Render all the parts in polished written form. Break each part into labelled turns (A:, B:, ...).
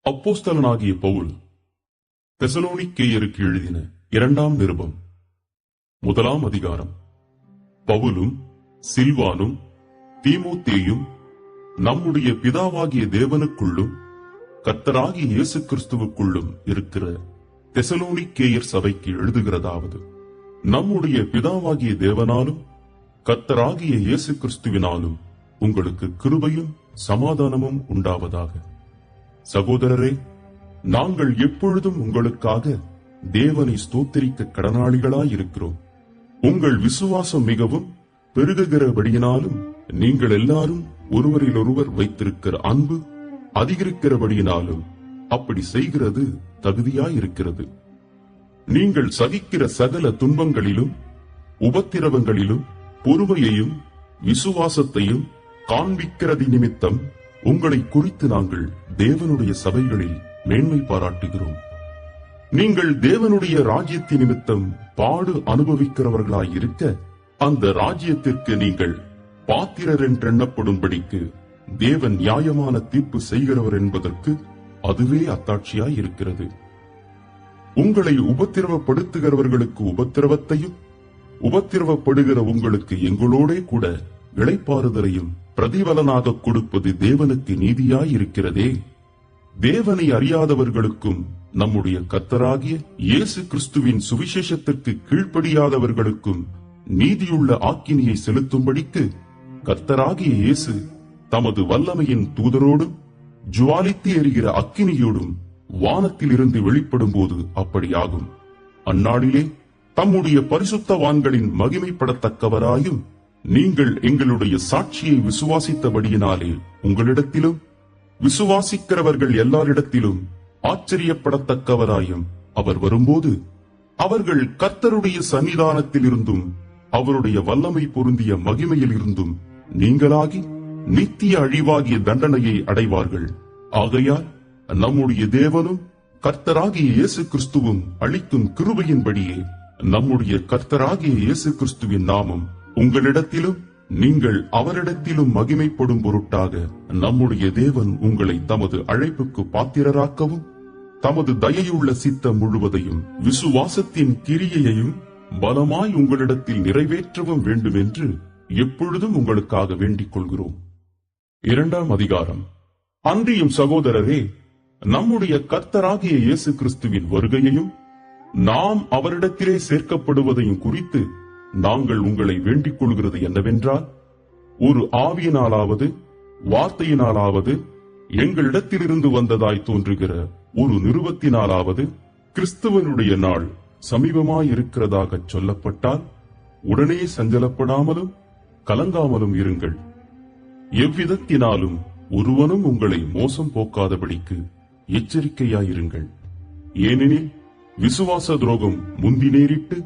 A: அப்போஸ்தலனாகிய பவுல் தெசலோனிக்கேயருக்கு எழுதின 2ஆம் நிருபம் 1ஆம் அதிகாரம். பவுலும் சில்வானும் தீமோத்தேயும் நம்முடைய பிதாவாகிய தேவனுக்குள்ளும் கர்த்தராகிய இயேசு கிறிஸ்துவுக்குள்ளும் இருக்கிற தெசலோனிக்கேயர் சபைக்கு எழுதுகிறதாவது: நம்முடைய பிதாவாகிய தேவனாலும் கர்த்தராகிய இயேசு கிறிஸ்துவினாலும் உங்களுக்கு கிருபையும் சமாதானமும் உண்டாவதாக. சகோதரரே, நாங்கள் எப்பொழுதும் உங்களுக்காக தேவனை ஸ்தோத்திரிக்க கடனாளிகளாயிருக்கிறோம். உங்கள் விசுவாசம் மிகவும் பெருகுகிறபடியினாலும் நீங்கள் எல்லாரும் ஒருவரிலொருவர் வைத்திருக்கிற அன்பு அதிகரிக்கிறபடியினாலும் அப்படி செய்கிறது தகுதியாயிருக்கிறது. நீங்கள் சகிக்கிற சகல துன்பங்களிலும் உபத்திரவங்களிலும் பொறுமையையும் விசுவாசத்தையும் காண்பிக்கிறது நிமித்தம் உங்களை குறித்து நாங்கள் தேவனுடைய சபைகளில் மேன்மை பாராட்டுகிறோம். நீங்கள் தேவனுடைய ராஜ்யத்தின் நிமித்தம் பாடு அனுபவிக்கிறவர்களாயிருக்க அந்த ராஜ்யத்திற்கு நீங்கள் பாத்திரர் என்றெண்ணப்படும்படிக்கு தேவன் நியாயமான தீர்ப்பு செய்கிறவர் என்பதற்கு அதுவே அத்தாட்சியாயிருக்கிறது. உங்களை உபத்திரவப்படுத்துகிறவர்களுக்கு உபத்திரவத்தையும் உபத்திரவப்படுகிற உங்களுக்கு எங்களோடே கூட இளைப்பாறுதலையும் பிரதிபலனாக கொடுப்பது தேவனுக்கு நீதியாயிருக்கிறதே. தேவனை அறியாதவர்களுக்கும் நம்முடைய கர்த்தராகிய இயேசு கிறிஸ்துவின் சுவிசேஷத்திற்கு கீழ்ப்படியாதவர்களுக்கும் நீதியுள்ள ஆக்கினியை செலுத்தும்படிக்கு கர்த்தராகிய இயேசு தமது வல்லமையின் தூதரோடும் ஜுவாலித்து எரிகிற அக்கினியோடும் வானத்தில் இருந்து வெளிப்படும் போது அப்படியாகும். அந்நாளிலே தம்முடைய பரிசுத்தவான்களின் மகிமைப்படத்தக்கவராயும் நீங்கள் எங்களுடைய சாட்சியை விசுவாசித்தபடியினாலே உங்களிடத்திலும் விசுவாசிக்கிறவர்கள் எல்லாரிடத்திலும் ஆச்சரியப்படத்தக்கவராயும் அவர் வரும்போது அவர்கள் கர்த்தருடைய சன்னிதானத்தில் இருந்தும் அவருடைய வல்லமை பொருந்திய மகிமையில் இருந்தும் நீங்களாகி நித்திய அழிவாகிய தண்டனையை அடைவார்கள். ஆகையால் நம்முடைய தேவனும் கர்த்தராகிய இயேசு கிறிஸ்துவும் அளிக்கும் கிருபையின்படியே நம்முடைய கர்த்தராகிய இயேசு கிறிஸ்துவின் நாமம் உங்களிடத்திலும் நீங்கள் அவரிடத்திலும் மகிமைப்படும் பொருட்டாக நம்முடைய தேவன் உங்களை தமது அழைப்புக்கு பாத்திரராக்கவும் தமது தயையுள்ள சித்தம் முழுவதையும் விசுவாசத்தின் கிரியையையும் பலமாய் உங்களிடத்தில் நிறைவேற்றவும் வேண்டும் என்று எப்பொழுதும் உங்களுக்காக வேண்டிக் கொள்கிறோம். 2ஆம் அதிகாரம். அன்றியும் சகோதரரே, நம்முடைய கர்த்தராகிய இயேசு கிறிஸ்துவின் வருகையையும் நாம் அவரிடத்திலே சேர்க்கப்படுவதையும் குறித்து நாங்கள் உங்களை வேண்டிக் கொள்கிறது என்னவென்றால், ஒரு ஆவியினாலாவது வார்த்தையினாலாவது எங்களிடத்திலிருந்து வந்ததாய் தோன்றுகிற ஒரு நிருபத்தினாலாவது கிறிஸ்துவனுடைய நாள் சமீபமாயிருக்கிறதாக சொல்லப்பட்டால் உடனே சஞ்சலப்படாமலும் கலங்காமலும் இருங்கள். எவ்விதத்தினாலும் ஒருவனும் உங்களை மோசம் போக்காதபடிக்கு எச்சரிக்கையாயிருங்கள். ஏனெனில் விசுவாச துரோகம் முந்தி நேரிட்டு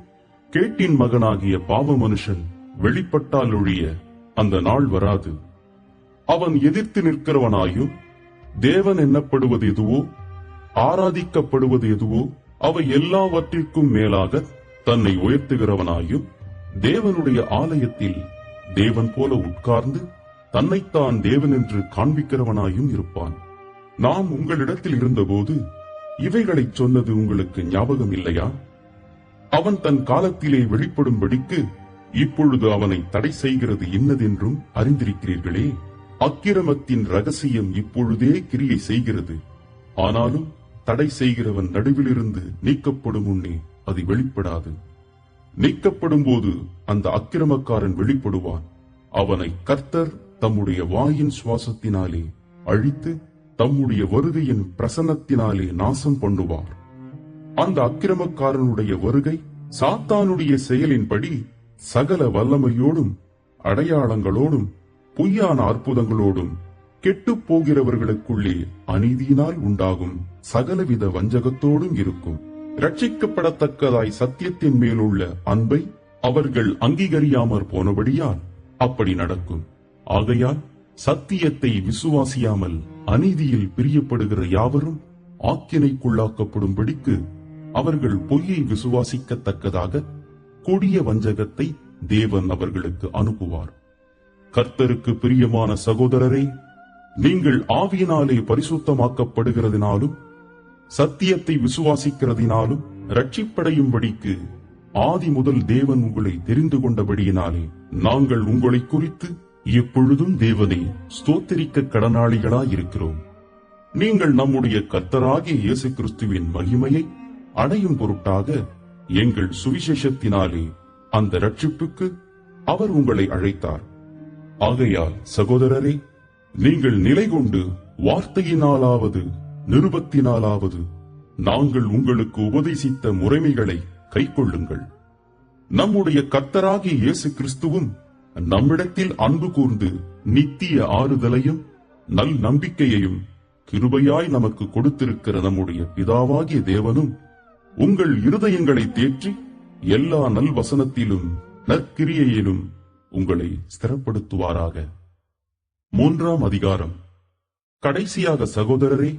A: கேட்டின் மகனாகிய பாவ மனுஷன் வெளிப்பட்டால் ஒழிய அந்த நாள் வராது. அவன் எதிர்த்து நிற்கிறவனாயும் தேவன் எண்ணப்படுவது எதுவோ ஆராதிக்கப்படுவது எதுவோ அவை எல்லாவற்றிற்கும் மேலாக தன்னை உயர்த்துகிறவனாயும் தேவனுடைய ஆலயத்தில் தேவன் போல உட்கார்ந்து தன்னைத்தான் தேவன் என்று காண்பிக்கிறவனாயும் இருப்பான். நாம் உங்களிடத்தில் இருந்தபோது இவைகளைச் சொன்னது உங்களுக்கு ஞாபகம் இல்லையா? அவன் தன் காலத்திலே வெளிப்படும்படிக்கு இப்பொழுது அவனை தடை செய்கிறது இன்னதென்றும் அறிந்திருக்கிறீர்களே. அக்கிரமத்தின் ரகசியம் இப்பொழுதே கிரியை செய்கிறது. ஆனாலும் தடை செய்கிறவன் நடுவிலிருந்து நீக்கப்படும் முன்னே அது வெளிப்படாது. நீக்கப்படும் போது அந்த அக்கிரமக்காரன் வெளிப்படுவான். அவனை கர்த்தர் தம்முடைய வாயின் சுவாசத்தினாலே அழித்து தம்முடைய வருகையின் பிரசன்னத்தினாலே நாசம் பண்ணுவார். அந்த அக்கிரமக்காரனுடைய வருகை சாத்தானுடைய செயலின்படி சகல வல்லமையோடும் அடையாளங்களோடும் பொய்யான அற்புதங்களோடும் கெட்டுப் போகிறவர்களுக்குள்ளே அநீதியினால் உண்டாகும் சகலவித வஞ்சகத்தோடும் இருக்கும். ரட்சிக்கப்படத்தக்கதாய் சத்தியத்தின் மேலுள்ள அன்பை அவர்கள் அங்கீகரியாமற் போனபடியால் அப்படி நடக்கும். ஆகையால் சத்தியத்தை விசுவாசியாமல் அநீதியில் பிரியப்படுகிற யாவரும் ஆக்கினைக்குள்ளாக்கப்படும்படிக்கு அவர்கள் பொய்யை விசுவாசிக்கத்தக்கதாக கொடிய வஞ்சகத்தை தேவன் அவர்களுக்கு அனுப்புவார். கர்த்தருக்கு பிரியமான சகோதரரே, நீங்கள் ஆவியினாலே பரிசுத்தமாக்கப்படுகிறதினாலும் சத்தியத்தை விசுவாசிக்கிறதினாலும் ரட்சிப்படையும்படிக்கு ஆதி முதல் தேவன் உங்களை தெரிந்து கொண்டபடியினாலே நாங்கள் உங்களை குறித்து எப்பொழுதும் தேவனை ஸ்தோத்திரிக்க கடனாளிகளாயிருக்கிறோம். நீங்கள் நம்முடைய கர்த்தராகிய இயேசு கிறிஸ்துவின் மகிமையை அடையும் பொருட்டாக எங்கள் சுவிசேஷத்தினாலே அந்த ரட்சிப்புக்கு அவர் உங்களை அழைத்தார். ஆகையால் சகோதரரே, நீங்கள் நிலை கொண்டு வார்த்தையினாலாவது நிருபத்தினாலாவது நாங்கள் உங்களுக்கு உபதேசித்த முறைமைகளை கைக்கொள்ளுங்கள். நம்முடைய கர்த்தராகிய இயேசு கிறிஸ்துவும் நம்மிடத்தில் அன்பு கூர்ந்து நித்திய ஆறுதலையும் நல் நம்பிக்கையையும் கிருபையாய் நமக்கு கொடுத்திருக்கிற நம்முடைய பிதாவாகிய தேவனும் உங்கள் இருதயங்களை தேற்றி எல்லா நல்வசனத்திலும் நற்கிரியையிலும் உங்களை ஸ்திரப்படுத்துவாராக. 3ஆம் அதிகாரம். கடைசியாக சகோதரரே,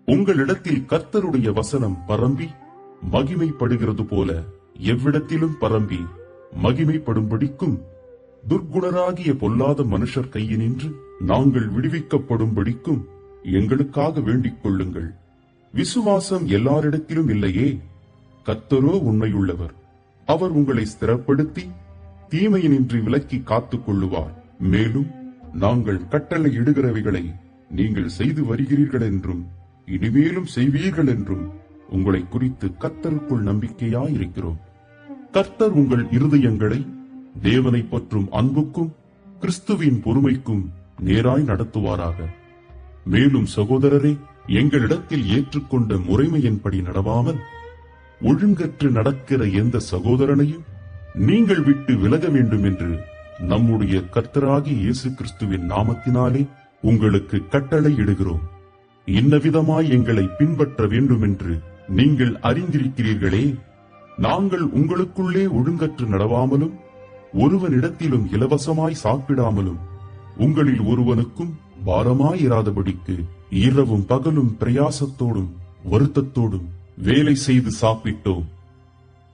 A: உங்களிடத்தில் கர்த்தருடைய வசனம் பரம்பி மகிமைப்படுகிறது போல எவ்விடத்திலும் பரம்பி மகிமைப்படும்படிக்கும் துர்க்குணராகிய பொல்லாத மனுஷர் கையினின்று நாங்கள் விடுவிக்கப்படும்படிக்கும் எங்களுக்காக வேண்டிக் கொள்ளுங்கள். விசுவாசம் எல்லாரிடத்திலும் இல்லையே, கர்த்தரோ உண்மையுள்ளவர். அவர் உங்களை ஸ்திரப்படுத்தி தீமையினின்று விலக்கி காத்துக் கொள்ளுவார். மேலும் நாங்கள் கட்டளை இடுகிறவைகளை நீங்கள் செய்து வருகிறீர்கள் என்றும் இனிமேலும் செய்வீர்கள் என்றும் உங்களை குறித்து கர்த்தருக்குள் நம்பிக்கையாயிருக்கிறோம். கர்த்தர் உங்கள் இருதயங்களை தேவனை பற்றும் அன்புக்கும் கிறிஸ்துவின் பொறுமைக்கும் நேராய் நடத்துவாராக. மேலும் சகோதரரே, எங்களிடத்தில் ஏற்றுக்கொண்ட முறைமையின்படி நடவாமல் ஒழுங்கற்று நடக்கிற எந்த சகோதரனையும் நீங்கள் விட்டு விலக வேண்டும் என்று நம்முடைய கர்த்தராகிய இயேசு கிறிஸ்துவின் நாமத்தினாலே உங்களுக்கு கட்டளை இடுகிறோம். இன்னவிதமாய் எங்களை பின்பற்ற வேண்டும் என்று நீங்கள் அறிந்திருக்கிறீர்களே. நாங்கள் உங்களுக்குள்ளே ஒழுங்கற்று நடவாமலும் ஒருவனிடத்திலும் இலவசமாய் சாப்பிடாமலும் உங்களில் ஒருவனுக்கும் பாரமாயிராதபடிக்கு இரவும் பகலும் பிரயாசத்தோடும் வருத்தத்தோடும் வேலை செய்து சாப்பிட்டோம்.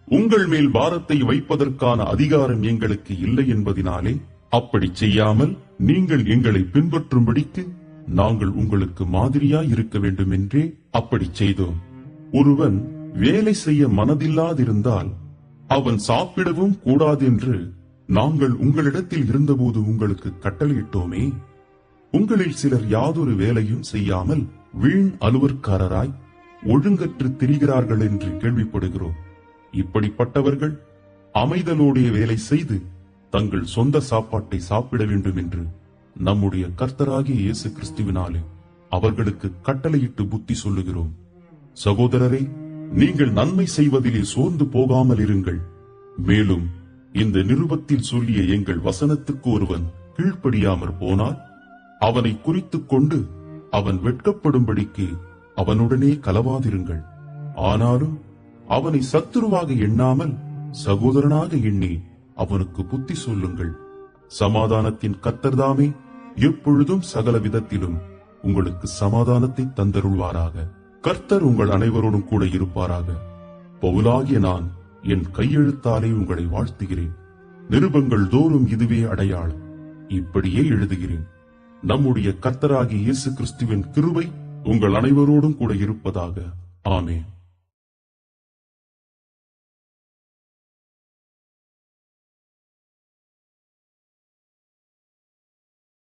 A: உங்கள் மேல் பாரத்தை வைப்பதற்கான அதிகாரம் எங்களுக்கு இல்லை என்பதினாலே அப்படி செய்யாமல் நீங்கள் எங்களை பின்பற்றும்படிக்கு நாங்கள் உங்களுக்கு மாதிரியாய் இருக்க வேண்டும் என்றே அப்படி செய்தோம். ஒருவன் வேலை செய்ய மனதில்லாதிருந்தால் அவன் சாப்பிடவும் கூடாதென்று நாங்கள் உங்களிடத்தில் இருந்தபோது உங்களுக்கு கட்டளையிட்டோமே. உங்களில் சிலர் யாதொரு வேலையும் செய்யாமல் வீண் அலுவற்காரராய் ஒழுங்கற்று திரிகிறார்கள் என்று கேள்விப்படுகிறோம். இப்படிப்பட்டவர்கள் அமைதலோடைய வேலை செய்து தங்கள் சொந்த சாப்பாட்டை சாப்பிட வேண்டும் என்று நம்முடைய கர்த்தராகிய இயேசு கிறிஸ்துவினாலே அவர்களுக்கு கட்டளையிட்டு புத்தி சொல்லுகிறோம். சகோதரரே, நீங்கள் நன்மை செய்வதிலே சோர்ந்து போகாமல் இருங்கள். மேலும் இந்த நிருபத்தில் சொல்லிய எங்கள் வசனத்துக்கு ஒருவன் கீழ்ப்படியாமற் போனால் அவனை குறித்துக் கொண்டு அவன் வெட்கப்படும்படிக்கு அவனுடனே கலவாதிருங்கள். ஆனாலும் அவனை சத்துருவாக எண்ணாமல் சகோதரனாக எண்ணி அவனுக்கு புத்தி சொல்லுங்கள். சமாதானத்தின் கர்த்தர்தாமே எப்பொழுதும் சகல விதத்திலும் உங்களுக்கு சமாதானத்தை தந்தருள்வாராக. கர்த்தர் உங்கள் அனைவரோடும் கூட இருப்பாராக. பவுலாகிய நான் என் கையெழுத்தாலே உங்களை வாழ்த்துகிறேன். நிருபங்கள் தோறும் இதுவே அடையாளம். இப்படியே எழுதுகிறேன். நம்முடைய கர்த்தராகிய இயேசு கிறிஸ்துவின் கிருபை உங்கள் அனைவரோடும் கூட இருப்பதாக. ஆமென்.